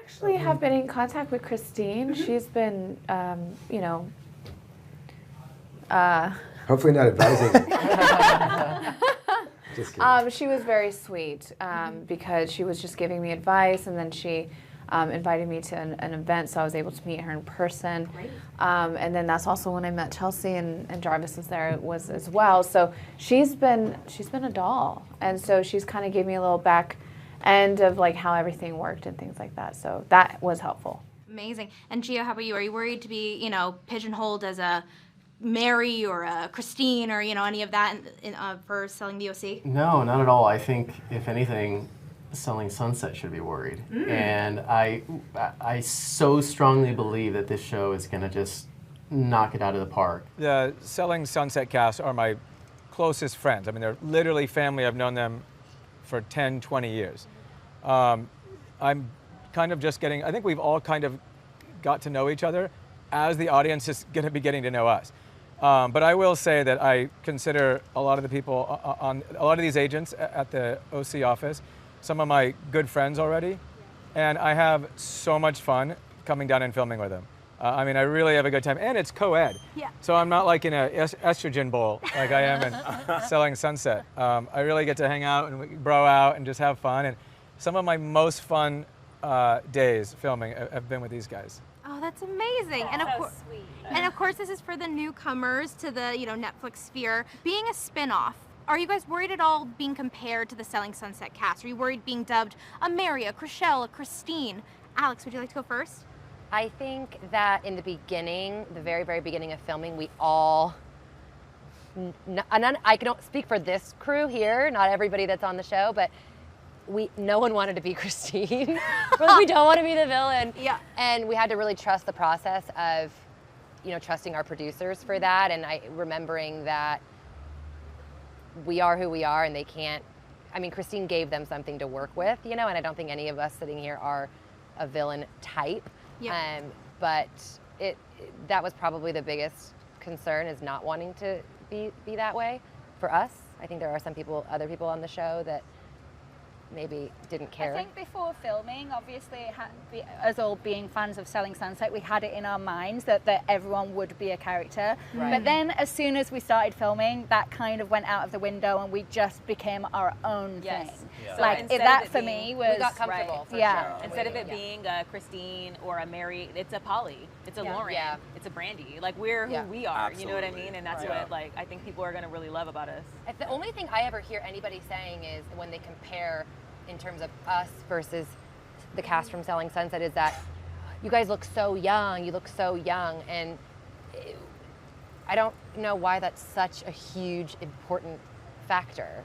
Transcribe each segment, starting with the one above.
actually have been in contact with Christine. She's been, you know, hopefully not advising. Just kidding. she was very sweet because she was just giving me advice, and then she invited me to an event, so I was able to meet her in person. Great. And then that's also when I met Chelsea, and Jarvis was there as well. So she's been a doll, and so she's kind of gave me a little back end of like how everything worked and things like that. So that was helpful. Amazing. And Gio, how about you? Are you worried to be, you know, pigeonholed as a Mary or a Christine or, you know, any of that for selling the OC? No, not at all. I think, if anything, Selling Sunset should be worried. And I so strongly believe that this show is going to just knock it out of the park. The Selling Sunset cast are my closest friends. I mean, they're literally family. I've known them for 10, 20 years. I'm kind of just getting, I think we've all kind of got to know each other as the audience is going to be getting to know us. But I will say that I consider a lot of the people a lot of these agents at the OC office, some of my good friends already, and I have so much fun coming down and filming with them. I mean, I really have a good time, and it's co-ed. Yeah. So I'm not like in a estrogen bowl like I am in Selling Sunset. I really get to hang out and we bro out and just have fun. And some of my most fun days filming have been with these guys. Oh, that's amazing. And of course, this is for the newcomers to the, you know, Netflix sphere. Being a spin-off, are you guys worried at all being compared to the Selling Sunset cast? Are you worried being dubbed a Mary, a Chriselle, a Christine? Alex, would you like to go first? I think that in the beginning, the very, very beginning of filming, we all, and I don't speak for this crew here, not everybody that's on the show, but no one wanted to be Christine. We don't want to be the villain. Yeah. And we had to really trust the process of, you know, trusting our producers for that, and remembering that we are who we are, and they can't, I mean, Christine gave them something to work with, you know, and I don't think any of us sitting here are a villain type. Yeah. But that was probably the biggest concern, is not wanting to be that way for us. I think there are other people on the show that maybe didn't care. I think before filming, obviously, us all being fans of Selling Sunset, we had it in our minds that everyone would be a character. Right. But then as soon as we started filming, that kind of went out of the window and we just became our own thing. Yeah. So like, that for me was... We got comfortable, for yeah. sure. Instead of it being a Christine or a Mary, it's a Polly, it's a Lauren, it's a Brandy. Like, we're who we are, you know what I mean? And that's what, like, I think people are going to really love about us. The only thing I ever hear anybody saying is, when they compare in terms of us versus the cast from Selling Sunset, is that you guys look so young, and I don't know why that's such a huge, important factor.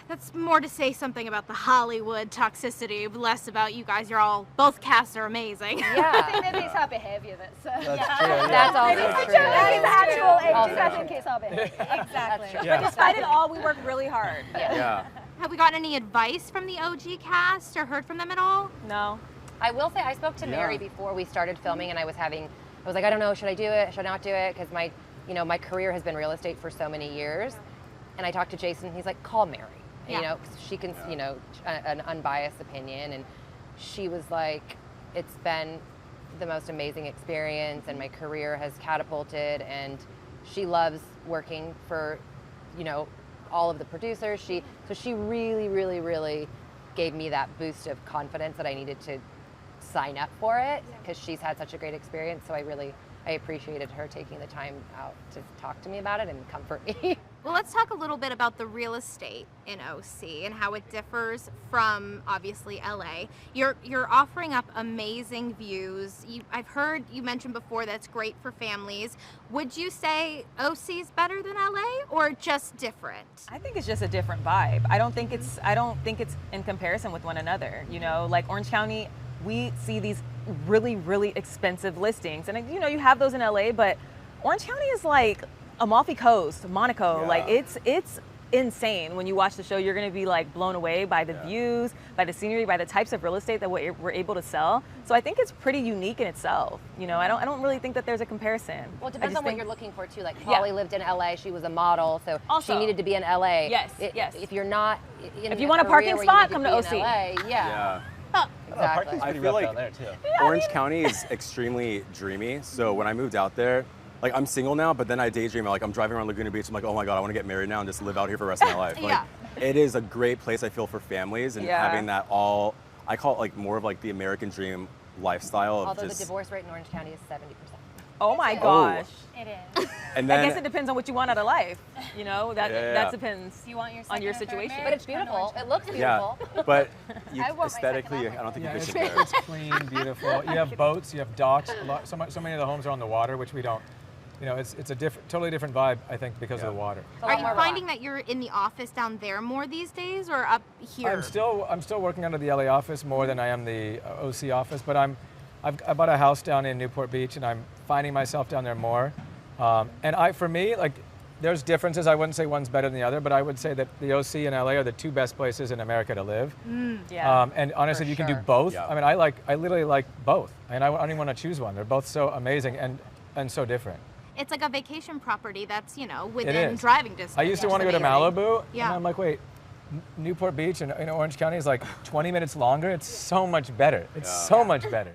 That's more to say something about the Hollywood toxicity, less about you guys. Both casts are amazing. Yeah. I think maybe it's our behavior that's True, yeah. That's also true. That is actual ages. Also I think it's our behavior. Exactly. Yeah. But despite it all, we work really hard. Yeah. Have we gotten any advice from the OG cast or heard from them at all? No. I will say, I spoke to Mary before we started filming, and I was like, I don't know, should I do it? Should I not do it? Because my career has been real estate for so many years. And I talked to Jason, he's like, call Mary. Yeah. You know, she can, you know, an unbiased opinion. And she was like, it's been the most amazing experience, and my career has catapulted, and she loves working for, you know, all of the producers. So she really, really, really gave me that boost of confidence that I needed to sign up for it, because she's had such a great experience. So I appreciated her taking the time out to talk to me about it and comfort me. Well, let's talk a little bit about the real estate in OC and how it differs from, obviously, LA. You're offering up amazing views. I've heard you mention before that's great for families. Would you say OC is better than LA, or just different? I think it's just a different vibe. I don't think it's in comparison with one another. You know, like Orange County, we see these really, really expensive listings, and you know, you have those in LA, but Orange County is like Amalfi Coast, Monaco. Like, it's insane. When you watch the show, you're going to be like blown away by the views, by the scenery, by the types of real estate that we're able to sell. So I think it's pretty unique in itself. You know, I don't really think that there's a comparison. Well, it depends on what you're looking for too. Like, Holly lived in LA, she was a model, so she needed to be in LA. Yes, If you're not in if you want a parking spot, come to OC. LA, Exactly. I feel like Orange County is extremely dreamy. So when I moved out there, like I'm single now, but then I daydream. Like I'm driving around Laguna Beach. I'm like, oh my God, I want to get married now and just live out here for the rest of my life. Like, it is a great place, I feel, for families and having that all. I call it like more of like the American dream lifestyle. Although the divorce rate in Orange County is 70%. Oh my gosh. It is. And then I guess it depends on what you want out of life. You know, that depends You want your on your second or third situation. But it's beautiful. It looks beautiful. yeah, but you, I want my aesthetically, second I don't think Yeah, you it's, could compare. it's clean, beautiful. You have boats, you have docks. So many of the homes are on the water, which we don't. You know, it's a totally different vibe, I think, because of the water. Are you finding that you're in the office down there more these days, or up here? I'm still working under the LA office more than I am the OC office, but I bought a house down in Newport Beach, and I'm finding myself down there more. And for me, like, there's differences. I wouldn't say one's better than the other, but I would say that the OC and LA are the two best places in America to live. Yeah. And honestly, if you can do sure. both. Yeah. I mean, I literally like both, and I don't even want to choose one. They're both so amazing and so different. It's like a vacation property that's, you know, It within is. driving distance. I used to want to go to Amazing. Malibu, Yeah. and I'm like, wait, Newport Beach and Orange County is like 20 minutes longer. It's so much better. It's so much better.